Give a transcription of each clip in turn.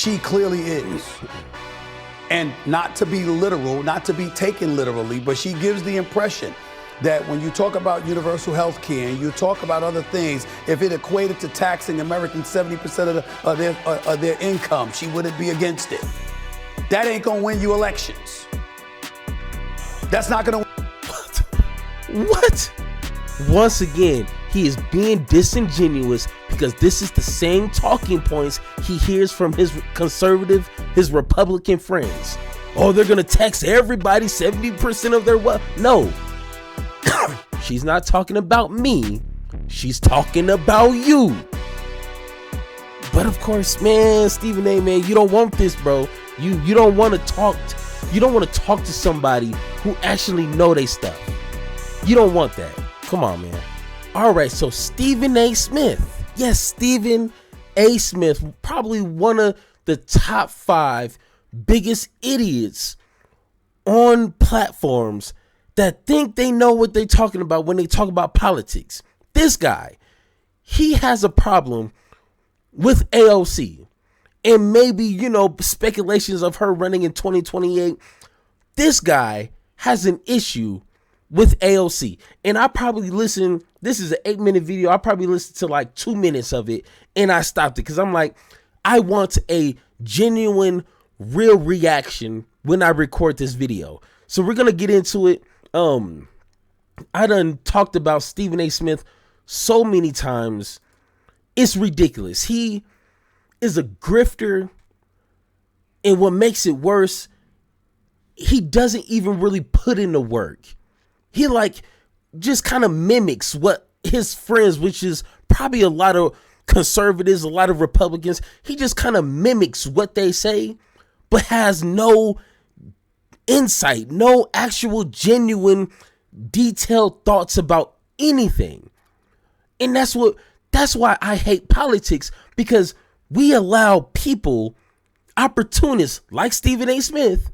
she clearly is. And not to be literal, not to be taken literally, but she gives the impression that when you talk about universal health care and you talk about other things, if it equated to taxing Americans 70% of their income, she wouldn't be against it. That ain't gonna win you elections. That's not gonna. What? Once again, he is being disingenuous because this is the same talking points he hears from his conservative, his Republican friends. Oh, they're gonna tax everybody 70% of their wealth. No. She's not talking about me. She's talking about you. But of course, man, Stephen A, man, you don't want this, bro. You don't want to talk. You don't want to talk to somebody who actually know they stuff. You don't want that. Come on, man. All right, so Stephen A. Smith. Yes, Stephen A. Smith, probably one of the top 5 biggest idiots on platforms that think they know what they're talking about when they talk about politics. This guy, he has a problem with AOC. And maybe, speculations of her running in 2028. This guy has an issue with AOC. And I probably listened, this is an 8-minute video. I probably listened to like 2 minutes of it and I stopped it because I'm like, I want a genuine, real reaction when I record this video. So we're going to get into it. I done talked about Stephen A. Smith so many times. It's ridiculous. He is a grifter. And what makes it worse, he doesn't even really put in the work. He just kind of mimics what his friends, which is probably a lot of conservatives, a lot of Republicans, he just kind of mimics what they say, but has no insight, no actual genuine detailed thoughts about anything. And that's why I hate politics, because we allow people, opportunists like Stephen A. Smith,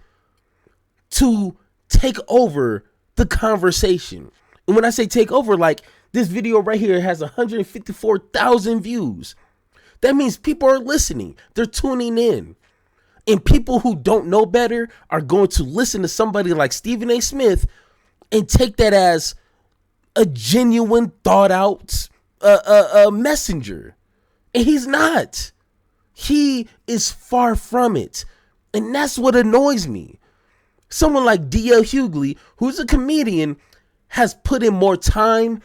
to take over the conversation. And when I say take over, like this video right here has 154,000 views. That means people are listening. They're tuning in. And people who don't know better are going to listen to somebody like Stephen A. Smith and take that as a genuine, thought out messenger. And he's not. He is far from it. And that's what annoys me. Someone like D.L. Hughley, who's a comedian, has put in more time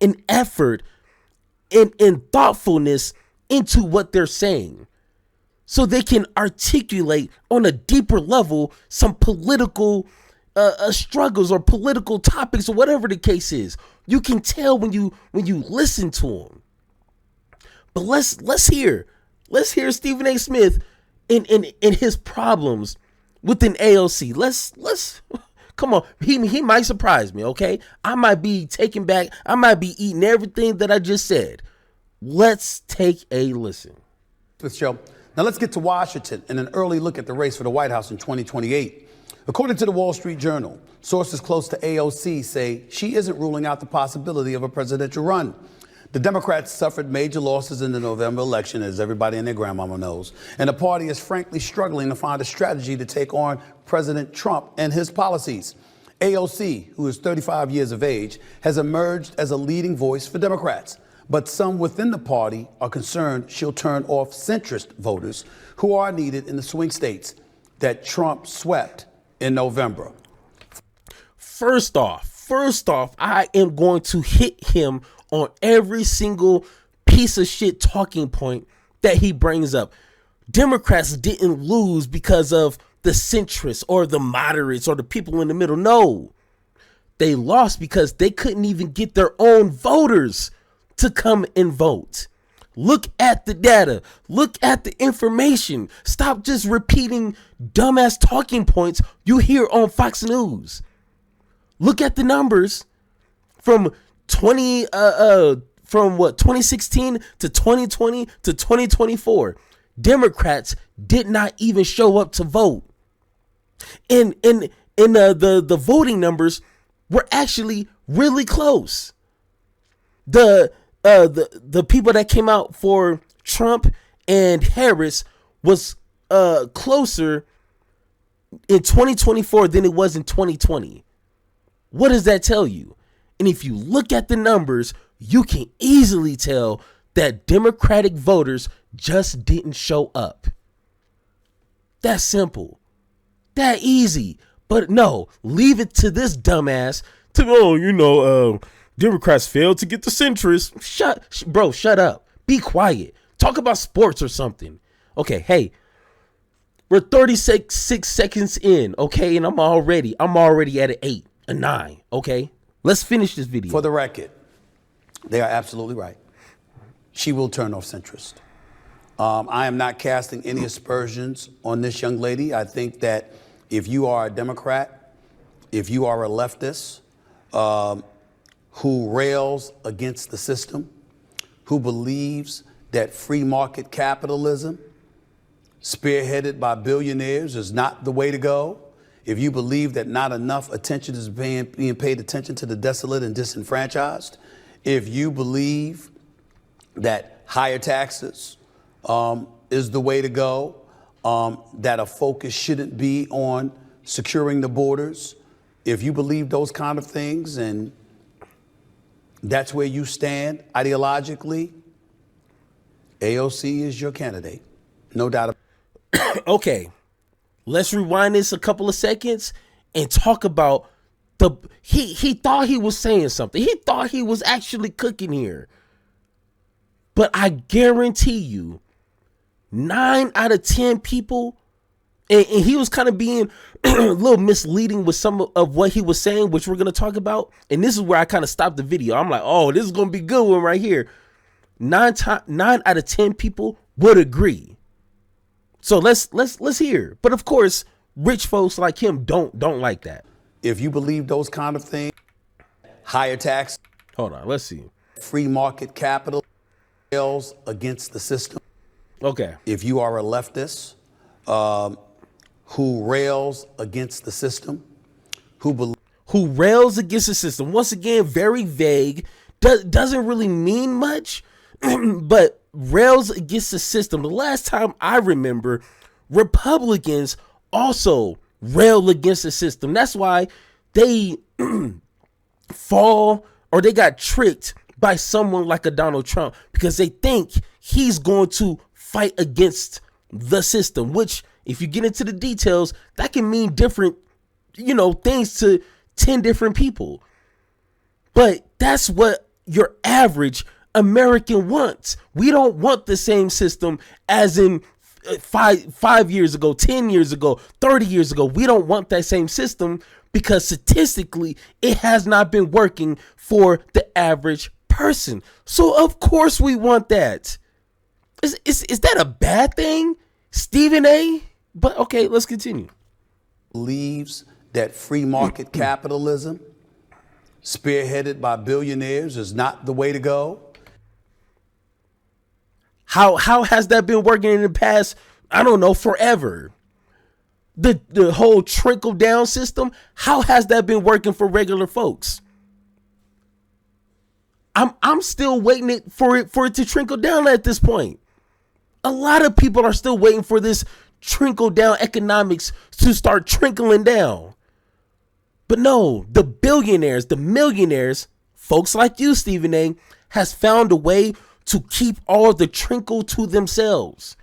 and effort and thoughtfulness into what they're saying, so they can articulate on a deeper level some political struggles or political topics or whatever the case is. You can tell when you listen to them. But let's hear Stephen A. Smith in his problems within AOC. Let's come on. He might surprise me, okay? I might be taken back. I might be eating everything that I just said. Let's take a listen. This show. Now let's get to Washington and an early look at the race for the White House in 2028. According to the Wall Street Journal, sources close to AOC say she isn't ruling out the possibility of a presidential run. The Democrats suffered major losses in the November election, as everybody and their grandmama knows, and the party is frankly struggling to find a strategy to take on President Trump and his policies. AOC, who is 35 years of age, has emerged as a leading voice for Democrats. But some within the party are concerned she'll turn off centrist voters who are needed in the swing states that Trump swept in November. First off, I am going to hit him on every single piece of shit talking point that he brings up. Democrats didn't lose because of the centrists or the moderates or the people in the middle. No, they lost because they couldn't even get their own voters to come and vote. Look at the data. Look at the information. Stop just repeating dumbass talking points you hear on Fox News. Look at the numbers from 2016 to 2020 to 2024. Democrats did not even show up to vote. And the voting numbers were actually really close. The people that came out for Trump and Harris was closer in 2024 than it was in 2020. What does that tell you? And if you look at the numbers, you can easily tell that Democratic voters just didn't show up. That's simple. That easy. But no, leave it to this dumbass to, Democrats failed to get the centrists. Shut up. Be quiet. Talk about sports or something. Okay, hey, we're 36 seconds in, okay, and I'm already at an 8, a 9, okay? Let's finish this video. For the record, they are absolutely right. She will turn off centrist. I am not casting any aspersions on this young lady. I think that if you are a Democrat, if you are a leftist who rails against the system, who believes that free market capitalism spearheaded by billionaires is not the way to go, if you believe that not enough attention is being paid attention to the desolate and disenfranchised, if you believe that higher taxes is the way to go, that a focus shouldn't be on securing the borders, if you believe those kind of things and that's where you stand ideologically, AOC is your candidate. No doubt about it. Okay, let's rewind this a couple of seconds and talk about he thought he was saying something. He thought he was actually cooking here. But I guarantee you, 9 out of 10 people, and he was kind of being a little misleading with some of what he was saying, which we're going to talk about. And this is where I kind of stopped the video. I'm like, oh, this is going to be a good one right here. 9 out of 10 people would agree. So let's hear. But of course, rich folks like him don't like that. If you believe those kind of things, higher tax. Hold on, let's see. Free market capital rails against the system. Okay. If you are a leftist who rails against the system, who rails against the system. Once again, very vague. Doesn't really mean much, but rails against the system. The last time I remember, Republicans also rail against the system. That's why they fall or they got tricked by someone like a Donald Trump, because they think he's going to fight against the system, which if you get into the details, that can mean different, things to 10 different people. But that's what your average American wants. We don't want the same system as in 5 years ago, 10 years ago, 30 years ago. We don't want that same system because statistically it has not been working for the average person. So of course we want that. Is that a bad thing, Stephen A? But okay, let's continue. Believes that free market capitalism spearheaded by billionaires is not the way to go. How has that been working in the past? I don't know, forever. The whole trickle down system, how has that been working for regular folks? I'm still waiting for it to trickle down at this point. A lot of people are still waiting for this trickle down economics to start trickling down. But no, the billionaires, the millionaires, folks like you, Stephen A, has found a way to keep all the trickle to themselves.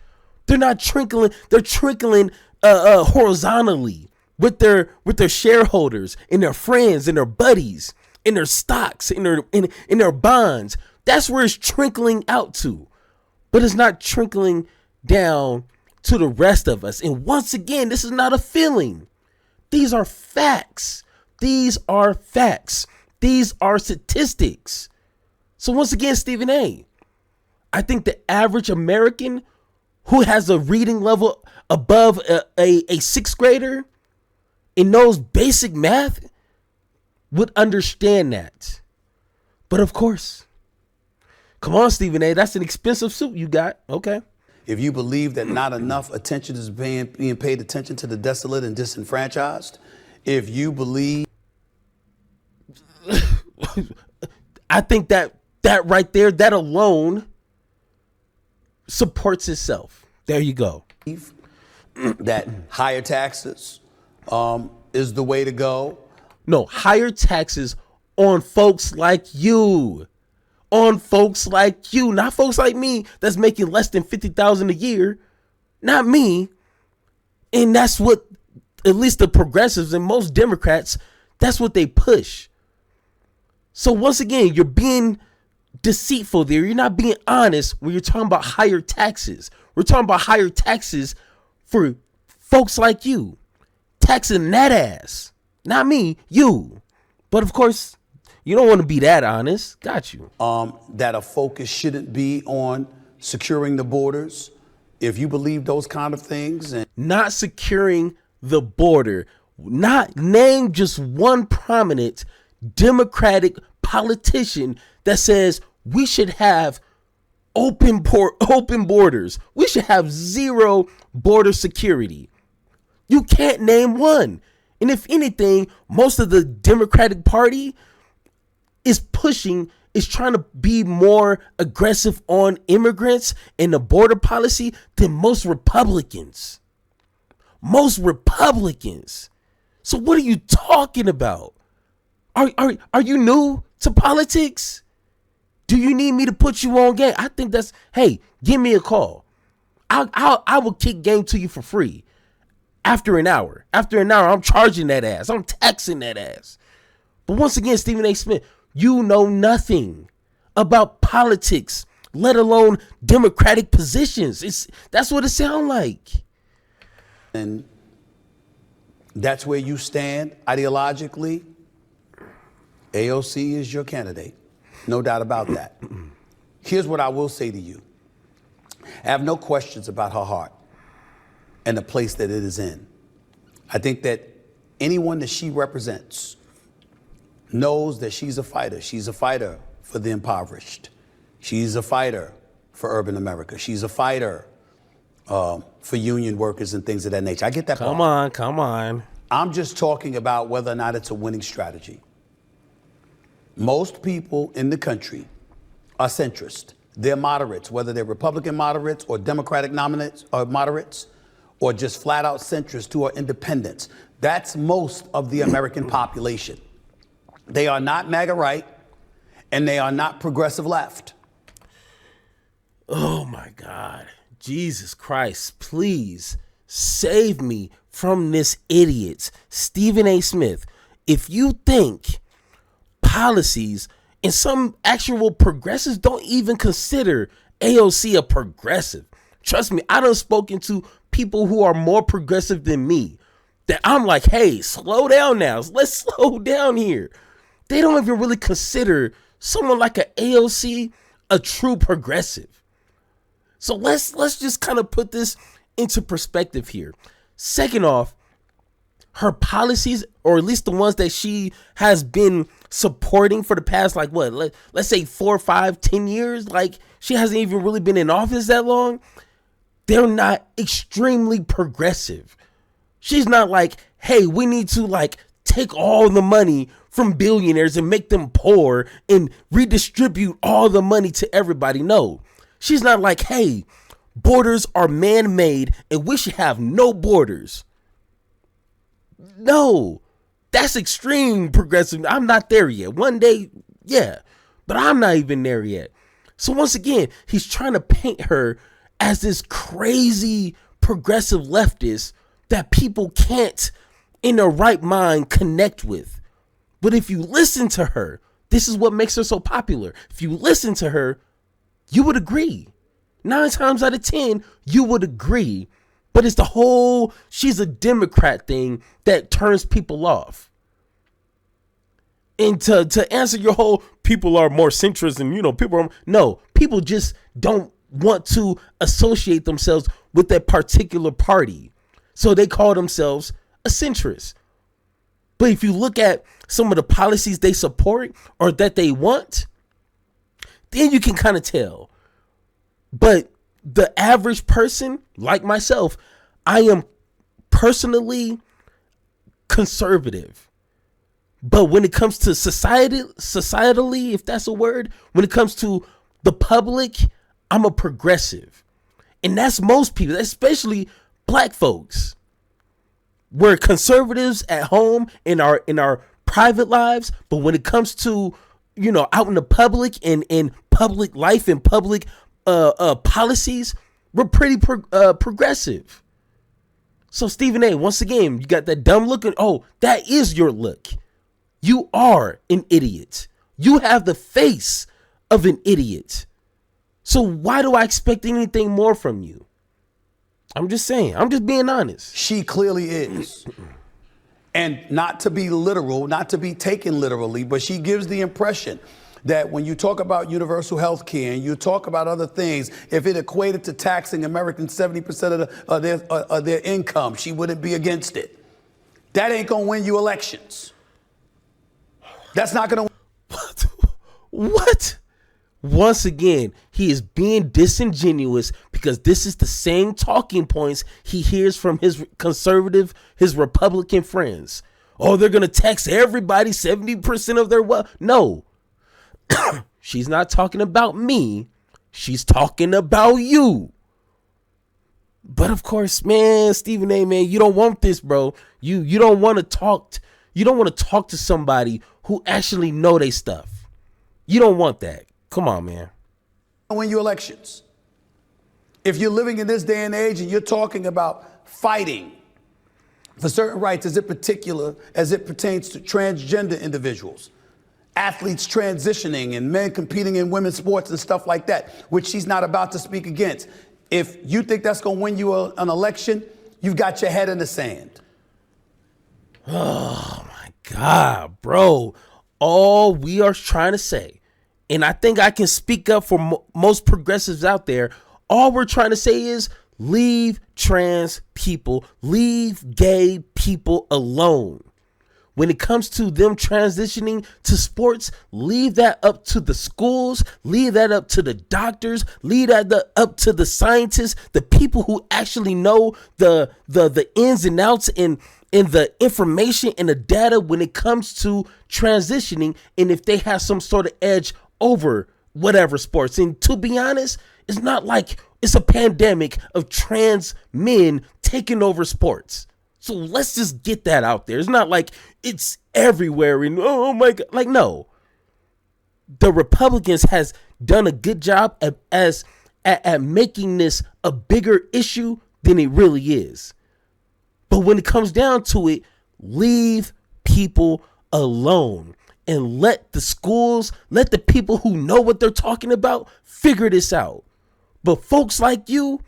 They're not trickling, they're trickling horizontally with their shareholders and their friends and their buddies and their stocks and their bonds. That's where it's trickling out to. But it's not trickling down to the rest of us. And once again, this is not a feeling. These are facts. These are facts. These are statistics. So once again, Stephen A, I think the average American who has a reading level above a sixth grader and knows basic math would understand that. But of course, come on, Stephen A, that's an expensive suit you got. Okay. If you believe that not enough attention is being paid attention to the desolate and disenfranchised, if you believe, I think that right there, that alone supports itself. There you go. that higher taxes is the way to go. No, higher taxes on folks like you. On folks like you, not folks like me that's making less than $50,000 a year. Not me. And that's what, at least the progressives and most Democrats, that's what they push. So once again, you're being deceitful there. You're not being honest when you're talking about higher taxes. We're talking about higher taxes for folks like you. Taxing that ass. Not me, you. But of course, you don't want to be that honest. Got you. That a focus shouldn't be on securing the borders. If you believe those kind of things. And not securing the border. Not name just one prominent Democratic politician that says we should have open borders. We should have zero border security. You can't name one. And if anything, most of the Democratic Party is trying to be more aggressive on immigrants and the border policy than most Republicans. Most Republicans. So what are you talking about? Are you new to politics? Do you need me to put you on game? I think hey, give me a call. I will kick game to you for free. After an hour, I'm charging that ass. I'm taxing that ass. But once again, Stephen A. Smith, you know nothing about politics, let alone Democratic positions. That's what it sounds like. And that's where you stand ideologically. AOC is your candidate. No doubt about that. Here's what I will say to you. I have no questions about her heart and the place that it is in. I think that anyone that she represents knows that she's a fighter. She's a fighter for the impoverished. She's a fighter for urban America. She's a fighter for union workers and things of that nature. I get that part. Come on. I'm just talking about whether or not it's a winning strategy. Most people in the country are centrist. They're moderates, whether they're Republican moderates or Democratic moderates, or just flat out centrists who are independents. That's most of the American population. They are not MAGA right, and they are not progressive left. Oh my God. Jesus Christ, please save me from this idiot. Stephen A. Smith, if you think policies and some actual progressives don't even consider AOC a progressive. Trust me, I done spoken to people who are more progressive than me that I'm like, hey, slow down now. Let's slow down here. They don't even really consider someone like an AOC a true progressive. So let's just kind of put this into perspective here. Second off, her policies, or at least the ones that she has been supporting for the past, like what, let's say 4, 5, 10 years, like she hasn't even really been in office that long. They're not extremely progressive. She's not like, hey, we need to like take all the money from billionaires and make them poor and redistribute all the money to everybody. No, she's not like, hey, borders are man-made and we should have no borders. No, that's extreme progressive. I'm not there yet. One day, yeah, but I'm not even there yet. So once again, he's trying to paint her as this crazy progressive leftist that people can't, in their right mind, connect with. But if you listen to her, this is what makes her so popular. If you listen to her, you would agree. 9 times out of 10, you would agree. But it's the whole she's a Democrat thing that turns people off. And to answer your whole people are more centrist and, people just don't want to associate themselves with that particular party. So they call themselves a centrist. But if you look at some of the policies they support or that they want, then you can kind of tell. But the average person, like myself, I am personally conservative. But when it comes to societally, if that's a word, when it comes to the public, I'm a progressive. And that's most people, especially black folks. We're conservatives at home in our private lives, but when it comes to, out in the public and in public life and public policies, we're pretty progressive. So Stephen A, once again, you got that dumb look. Oh, that is your look. You are an idiot. You have the face of an idiot. So why do I expect anything more from you? I'm just saying. I'm just being honest. She clearly is. And not to be literal, not to be taken literally, but she gives the impression that when you talk about universal health care and you talk about other things, if it equated to taxing Americans 70% of their income, she wouldn't be against it. That ain't going to win you elections. That's not going to. What? Once again, he is being disingenuous because this is the same talking points he hears from his Republican friends. Oh, they're going to tax everybody 70% of their wealth. No, she's not talking about me. She's talking about you. But of course, man, Stephen A, man, you don't want this, bro. You don't want to talk. You don't want to talk to somebody who actually know they stuff. You don't want that. Come on, man. Win you elections. If you're living in this day and age and you're talking about fighting for certain rights as it pertains to transgender individuals, athletes transitioning and men competing in women's sports and stuff like that, which she's not about to speak against. If you think that's going to win you an election, you've got your head in the sand. Oh, my God, bro. All we are trying to say, and I think I can speak up for most progressives out there. All we're trying to say is leave trans people, leave gay people alone. When it comes to them transitioning to sports, leave that up to the schools, leave that up to the doctors, leave that up to the scientists, the people who actually know the ins and outs and the information and the data when it comes to transitioning, and if they have some sort of edge over whatever sports. And to be honest, it's not like it's a pandemic of trans men taking over sports. So let's just get that out there. It's not like it's everywhere and oh my God. Like, no. The Republicans has done a good job at making this a bigger issue than it really is. But when it comes down to it, leave people alone. And let the schools, let the people who know what they're talking about figure this out. But folks like you,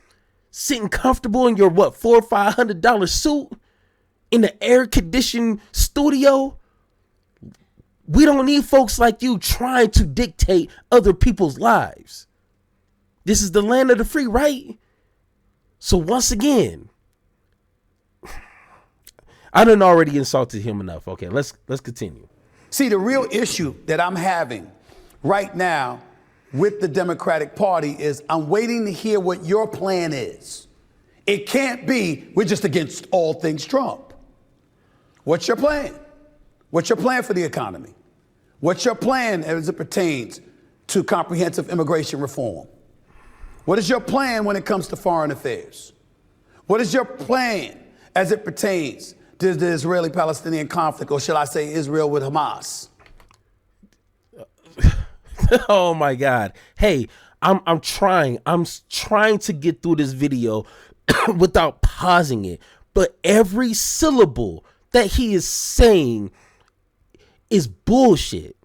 sitting comfortable in your $400 or $500 suit in the air-conditioned studio, we don't need folks like you trying to dictate other people's lives. This is the land of the free, right? So once again, I done already insulted him enough. Okay, let's continue. See, the real issue that I'm having right now with the Democratic Party is I'm waiting to hear what your plan is. It can't be we're just against all things Trump. What's your plan? What's your plan for the economy? What's your plan as it pertains to comprehensive immigration reform? What is your plan when it comes to foreign affairs? What is your plan as it pertains to the Israeli-Palestinian conflict, or should I say Israel with Hamas? Oh my God. Hey, I'm trying to get through this video without pausing it. But every syllable that he is saying is bullshit.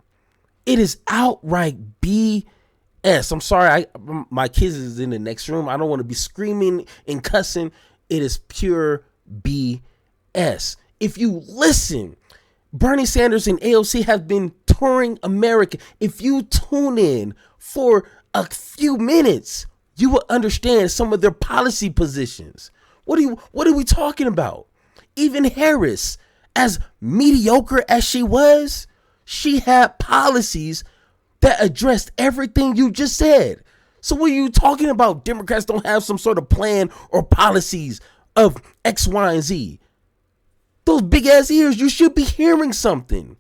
It is outright BS. I'm sorry, my kids is in the next room. I don't want to be screaming and cussing. It is pure BS. If you listen, Bernie Sanders and AOC have been touring America. If you tune in for a few minutes, you will understand some of their policy positions. What are we talking about? Even Harris, as mediocre as she was, she had policies that addressed everything you just said. So what are you talking about? Democrats don't have some sort of plan or policies of X, Y, and Z. Those big ass ears, you should be hearing something.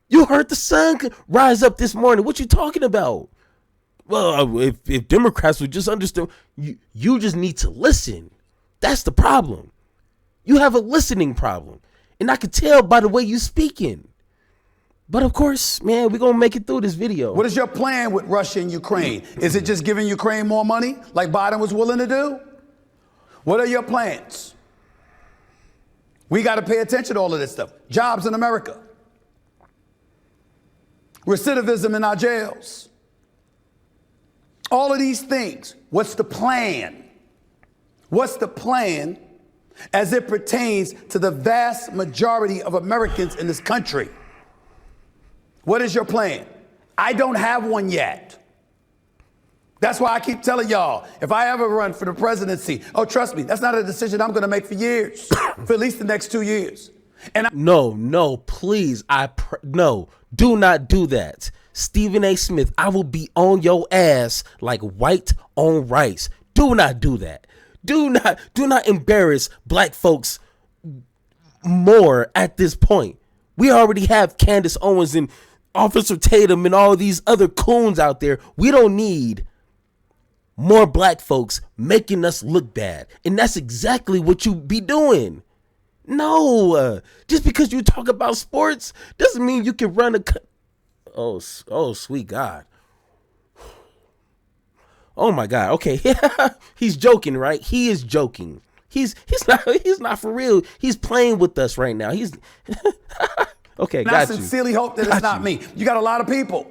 You heard the sun rise up this morning. What you talking about? Well, if Democrats would just understand, you just need to listen. That's the problem. You have a listening problem. And I could tell by the way you speaking. But of course, man, we're going to make it through this video. What is your plan with Russia and Ukraine? Is it just giving Ukraine more money like Biden was willing to do? What are your plans? We got to pay attention to all of this stuff. Jobs in America. Recidivism in our jails. All of these things. What's the plan? What's the plan as it pertains to the vast majority of Americans in this country? What is your plan? I don't have one yet. That's why I keep telling y'all, if I ever run for the presidency, oh, trust me, that's not a decision I'm going to make for years, for at least the next 2 years. And No, please. No, do not do that. Stephen A. Smith, I will be on your ass like white on rice. Do not do that. Do not embarrass black folks more at this point. We already have Candace Owens and Officer Tatum and all these other coons out there. We don't need more black folks making us look bad. And that's exactly what you be doing. No, just because you talk about sports doesn't mean you can run a... Oh, sweet God. Oh my God. Okay. He's joking, right? He is joking. He's not for real. He's playing with us right now. He's okay. And got I sincerely hope that it's not me. You got a lot of people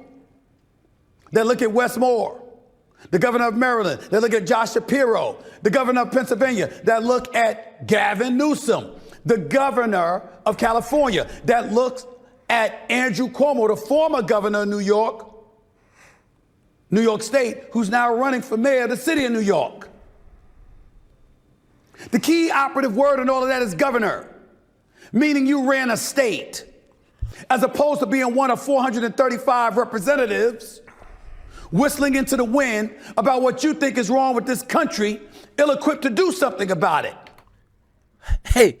that look at Wes Moore, the governor of Maryland, that look at Josh Shapiro, the governor of Pennsylvania, that look at Gavin Newsom, the governor of California, that looks at Andrew Cuomo, the former governor of New York State, who's now running for mayor of the city of New York. The key operative word in all of that is governor, meaning you ran a state, as opposed to being one of 435 representatives whistling into the wind about what you think is wrong with this country, ill-equipped to do something about it. Hey,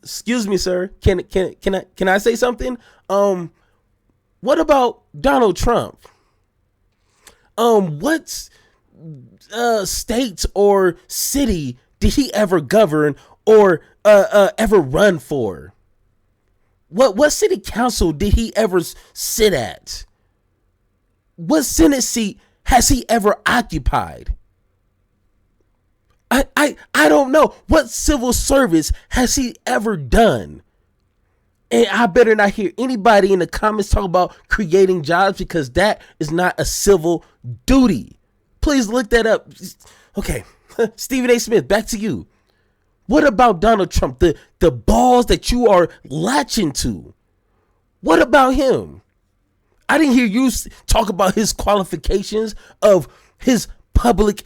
excuse me, sir. Can I say something? What about Donald Trump? What states or city did he ever govern or ever run for? What city council did he ever sit at? What Senate seat has he ever occupied? I don't know. What civil service has he ever done? And I better not hear anybody in the comments talk about creating jobs, because that is not a civil duty. Please look that up. Okay. Stephen A. Smith, back to you. What about Donald Trump? The balls that you are latching to. What about him? I didn't hear you talk about his qualifications of his public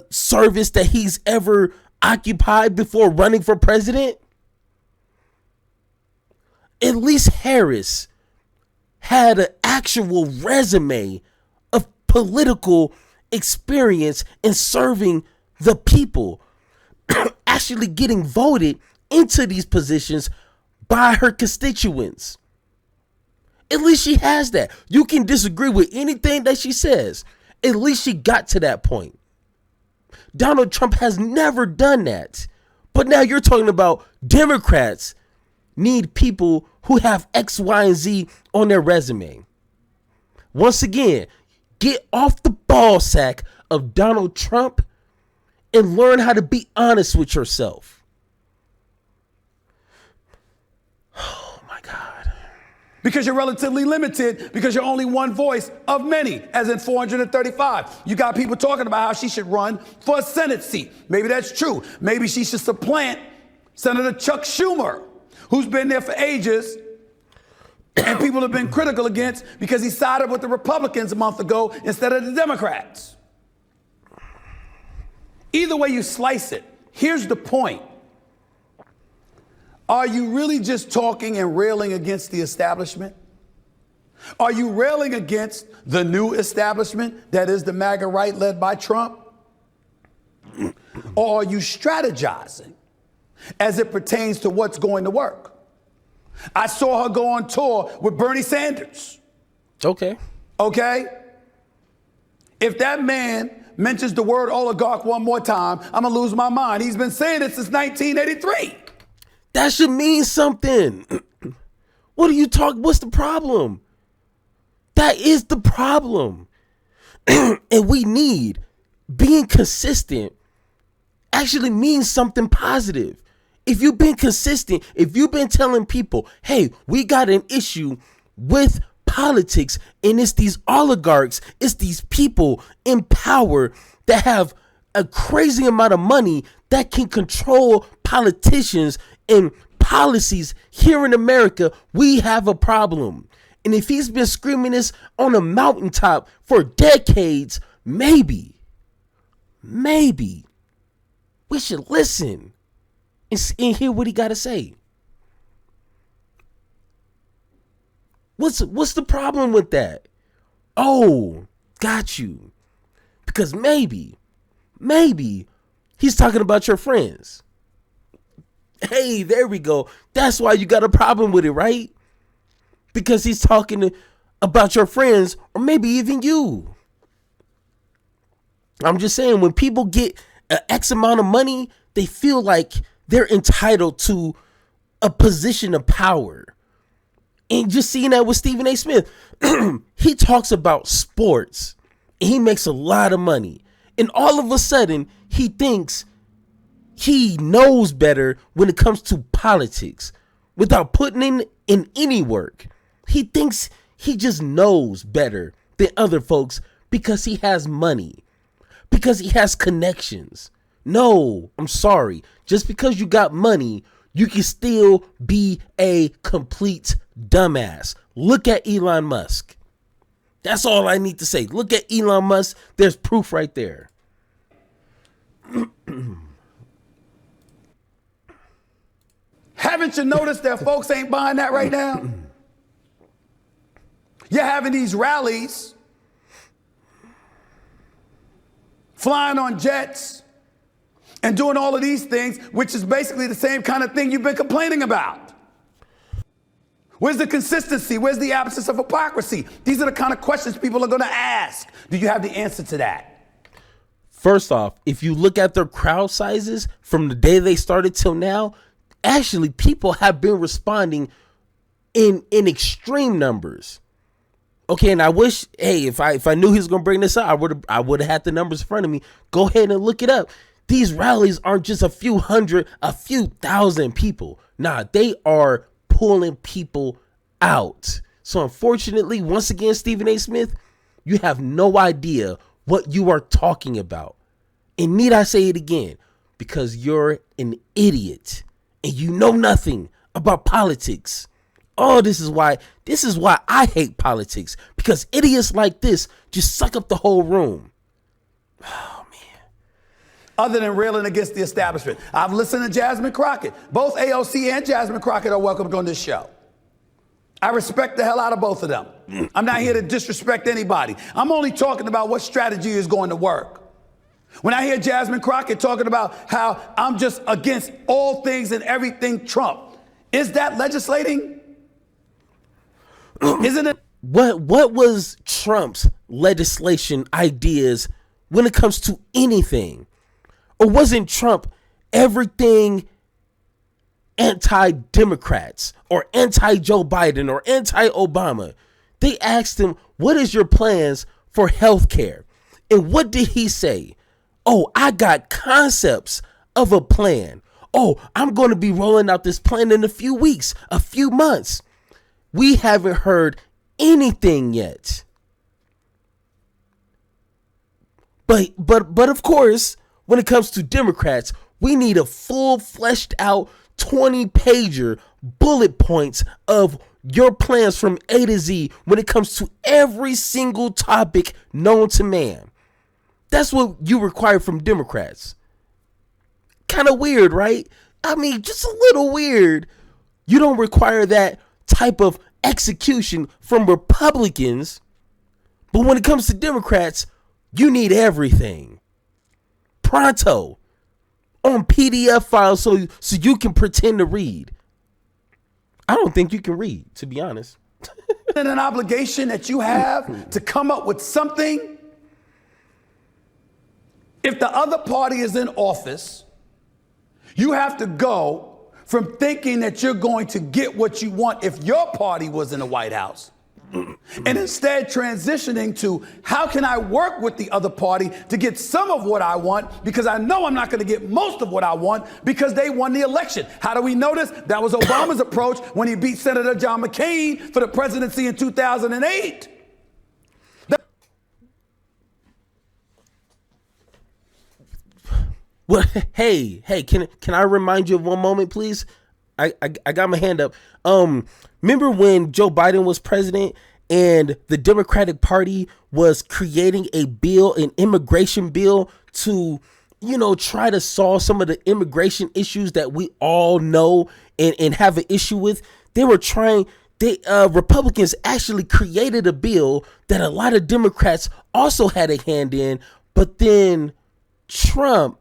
service that he's ever occupied before running for president. At least Harris had an actual resume of political experience in serving the people, actually getting voted into these positions by her constituents. At least she has that. You can disagree with anything that she says. At least she got to that point. Donald Trump has never done that. But now you're talking about Democrats need people who have X, Y, and Z on their resume. Once again, get off the ball sack of Donald Trump and learn how to be honest with yourself. Oh my God. Because you're relatively limited, because you're only one voice of many, as in 435. You got people talking about how she should run for a Senate seat. Maybe that's true. Maybe she should supplant Senator Chuck Schumer, who's been there for ages and people have been critical against because he sided with the Republicans a month ago instead of the Democrats. Either way you slice it, here's the point. Are you really just talking and railing against the establishment? Are you railing against the new establishment that is the MAGA right led by Trump? Or are you strategizing as it pertains to what's going to work? I saw her go on tour with Bernie Sanders. Okay. Okay? If that man mentions the word oligarch one more time, I'm going to lose my mind. He's been saying it since 1983. That should mean something. What are you talking? What's the problem? That is the problem. And we need being consistent actually means something positive. If you've been consistent, if you've been telling people, hey, we got an issue with politics and it's these oligarchs, it's these people in power that have a crazy amount of money that can control politicians and policies here in America, we have a problem. And if he's been screaming this on a mountaintop for decades, maybe we should listen and hear what he got to say. What's the problem with that? Oh, got you. Because maybe he's talking about your friends. Hey, there we go. That's why you got a problem with it, right? Because he's talking about your friends or maybe even you. I'm just saying, when people get an X amount of money, they feel like they're entitled to a position of power. And just seeing that with Stephen A. Smith, he talks about sports and he makes a lot of money. And all of a sudden, he thinks he knows better when it comes to politics without putting in any work. He thinks he just knows better than other folks because he has money, because he has connections. No, I'm sorry. Just because you got money, you can still be a complete dumbass. Look at Elon Musk. That's all I need to say. Look at Elon Musk. There's proof right there. Haven't you noticed that folks ain't buying that right now? You're having these rallies, flying on jets, and doing all of these things, which is basically the same kind of thing you've been complaining about. Where's the consistency? Where's the absence of hypocrisy? These are the kind of questions people are going to ask. Do you have the answer to that? First off, if you look at their crowd sizes from the day they started till now, actually people have been responding in extreme numbers. Okay, and I wish, hey, if I knew he was gonna bring this up, I would have had the numbers in front of me. Go ahead and look it up. These rallies aren't just a few hundred, a few thousand people. Nah, they are pulling people out. So unfortunately, once again, Stephen A. Smith, you have no idea what you are talking about. And need I say it again? Because you're an idiot and you know nothing about politics. Oh, this is why I hate politics, because idiots like this just suck up the whole room. Oh, man. Other than railing against the establishment, I've listened to Jasmine Crockett. Both AOC and Jasmine Crockett are welcome on this show. I respect the hell out of both of them. I'm not here to disrespect anybody. I'm only talking about what strategy is going to work. When I hear Jasmine Crockett talking about how I'm just against all things and everything Trump, is that legislating? Isn't it? What was Trump's legislation ideas when it comes to anything? Or wasn't Trump everything anti-Democrats or anti-Joe Biden or anti-Obama? They asked him, what is your plans for health care? And what did he say? Oh, I got concepts of a plan. Oh, I'm going to be rolling out this plan in a few weeks, a few months. We haven't heard anything yet. But of course, when it comes to Democrats, we need a full fleshed out 20-pager bullet points of your plans from A to Z when it comes to every single topic known to man. That's what you require from Democrats. Kind of weird, right? I mean, just a little weird. You don't require that type of execution from Republicans, but when it comes to Democrats, you need everything pronto on PDF files so you can pretend to read. I don't think you can read, to be honest. An obligation that you have to come up with something If the other party is in office, you have to go from thinking that you're going to get what you want if your party was in the White House, and instead transitioning to how can I work with the other party to get some of what I want, because I know I'm not going to get most of what I want because they won the election. How do we know this? That was Obama's approach when he beat Senator John McCain for the presidency in 2008. Well, hey, can I remind you of one moment, please? I got my hand up. Remember when Joe Biden was president and the Democratic Party was creating a bill, an immigration bill to, try to solve some of the immigration issues that we all know and have an issue with? Republicans actually created a bill that a lot of Democrats also had a hand in, but then Trump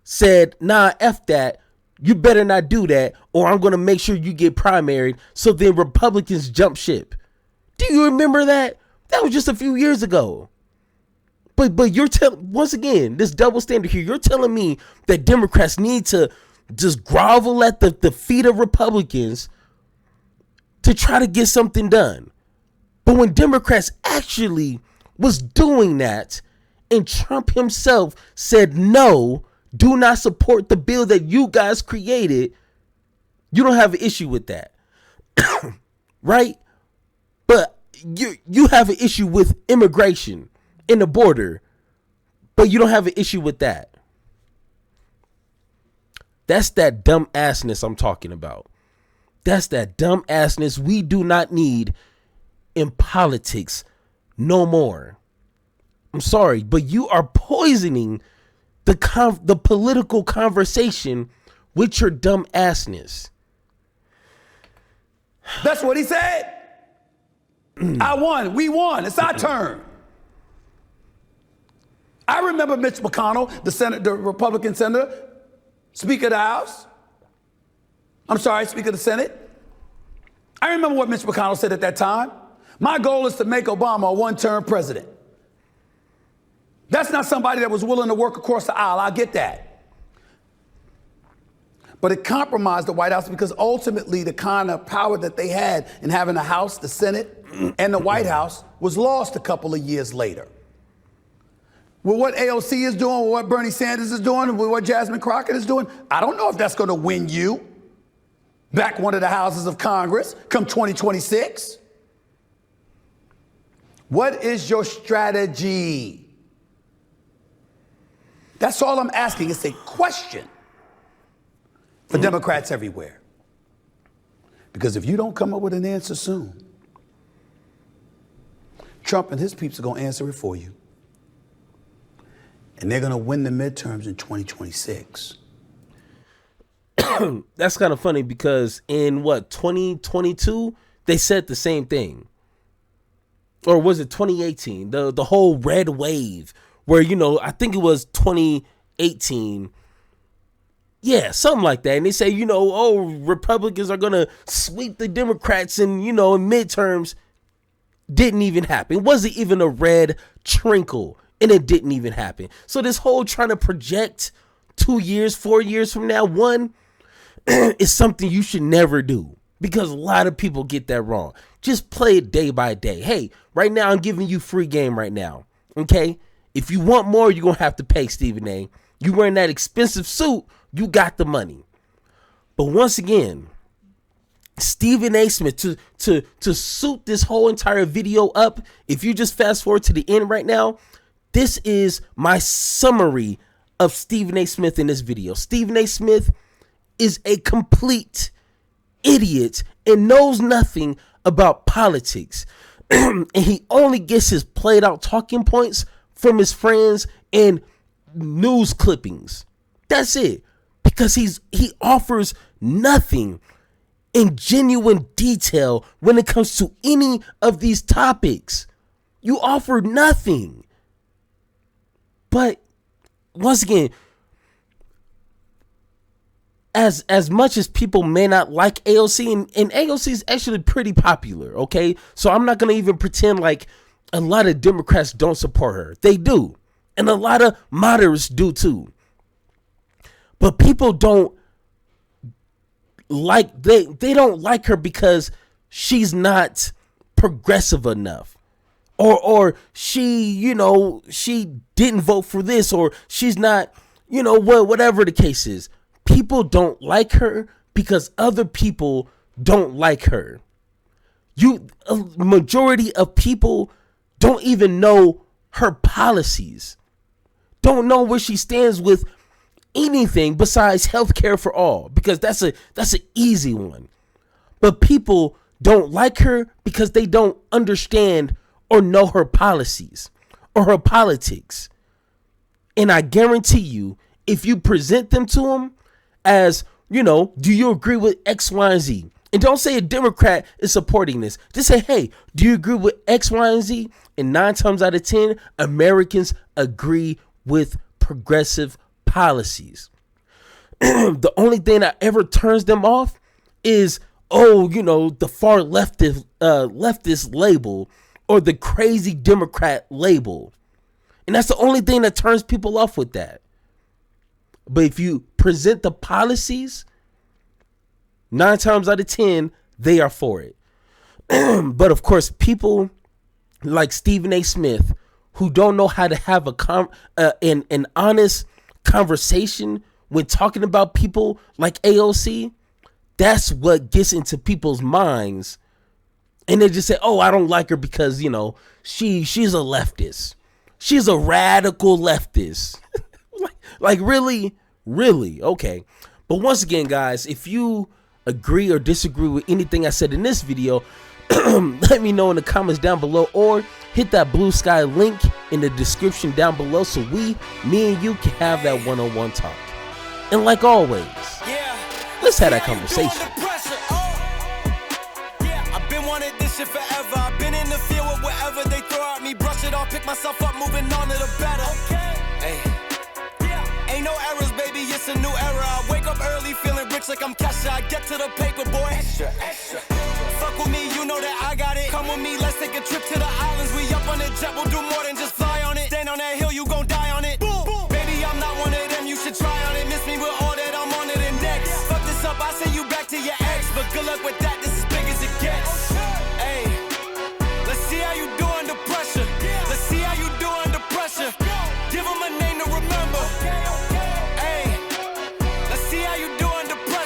said, nah, F that. You better not do that, or I'm going to make sure you get primaried. So then Republicans jump ship. Do you remember that? That was just a few years ago. But you're once again, this double standard here, you're telling me that Democrats need to just grovel at the feet of Republicans to try to get something done. But when Democrats actually was doing that, and Trump himself said, no, do not support the bill that you guys created, you don't have an issue with that. Right? But you have an issue with immigration and the border, but you don't have an issue with that. That's that dumb assness I'm talking about. That's that dumb assness we do not need in politics no more. I'm sorry, but you are poisoning the political conversation with your dumb assness. That's what he said. I won. We won. It's our turn. I remember Mitch McConnell, the Republican senator, Speaker of the House. Speaker of the Senate. I remember what Mitch McConnell said at that time. My goal is to make Obama a one-term president. That's not somebody that was willing to work across the aisle. I get that. But it compromised the White House because ultimately the kind of power that they had in having the House, the Senate, and the White House was lost a couple of years later. With what AOC is doing, with what Bernie Sanders is doing, with what Jasmine Crockett is doing, I don't know if that's going to win you back one of the houses of Congress come 2026. What is your strategy? That's all I'm asking. It's a question for Democrats everywhere. Because if you don't come up with an answer soon, Trump and his peeps are going to answer it for you. And they're going to win the midterms in 2026. That's kind of funny because in 2022, they said the same thing. Or was it 2018? The whole red wave where, I think it was 2018. Yeah, something like that. And they say, Republicans are going to sweep the Democrats in midterms. Didn't even happen. It wasn't even a red trinkle. And it didn't even happen. So this whole trying to project 2 years, 4 years from now, is something you should never do. Because a lot of people get that wrong. Just play it day by day. Hey, right now I'm giving you free game right now. Okay? If you want more, you're going to have to pay, Stephen A. You wearing that expensive suit, you got the money. But once again, Stephen A. Smith, to suit this whole entire video up, if you just fast forward to the end right now, this is my summary of Stephen A. Smith in this video. Stephen A. Smith is a complete idiot and knows nothing about politics. And he only gets his played out talking points from his friends and news clippings. That's it. Because he offers nothing in genuine detail when it comes to any of these topics. You offer nothing. But once again, as much as people may not like AOC, and AOC is actually pretty popular, okay? So I'm not going to even pretend like a lot of Democrats don't support her. They do. And a lot of moderates do too. But people don't like, they don't like her because she's not progressive enough. Or she, you know, she didn't vote for this, or she's not, you know, whatever the case is. People don't like her because other people don't like her. A majority of people don't even know her policies, don't know where she stands with anything besides healthcare for all, because that's an easy one. But people don't like her because they don't understand or know her policies or her politics. And I guarantee you, if you present them to them as, you know, do you agree with X, Y, and Z? And don't say a Democrat is supporting this. Just say, hey, do you agree with X, Y, and Z? And 9 times out of 10, Americans agree with progressive policies. The only thing that ever turns them off is, oh, you know, the far leftist label, or the crazy Democrat label. And that's the only thing that turns people off with that. But if you present the policies, 9 times out of 10, they are for it. But of course, people like Stephen A. Smith, who don't know how to have an honest conversation when talking about people like AOC, that's what gets into people's minds. And they just say, oh, I don't like her because, you know, she's a leftist. She's a radical leftist. like really? Okay. But once again, guys, if you agree or disagree with anything I said in this video, let me know in the comments down below, or hit that blue sky link in the description down below so me and you can have that one-on-one talk. And like always, let's have that conversation. Forever, I've been in the field with whatever they throw at me, brush it off, pick myself up, moving on to the better. Hey. Ain't no errors, baby, it's a new era. I wake up early, feeling rich like I'm Kesha. I get to the paper, boy. Extra. Fuck with me, you know that I got it. Come with me, let's take a trip to the islands. We up on the jet, we'll do more than just fly on it. Stand on that hill, you gon' die on it. Boom. Baby, I'm not one of them, you should try on it. Miss me with all that, I'm on it and next. Fuck this up, I send you back to your ex, but good luck with that.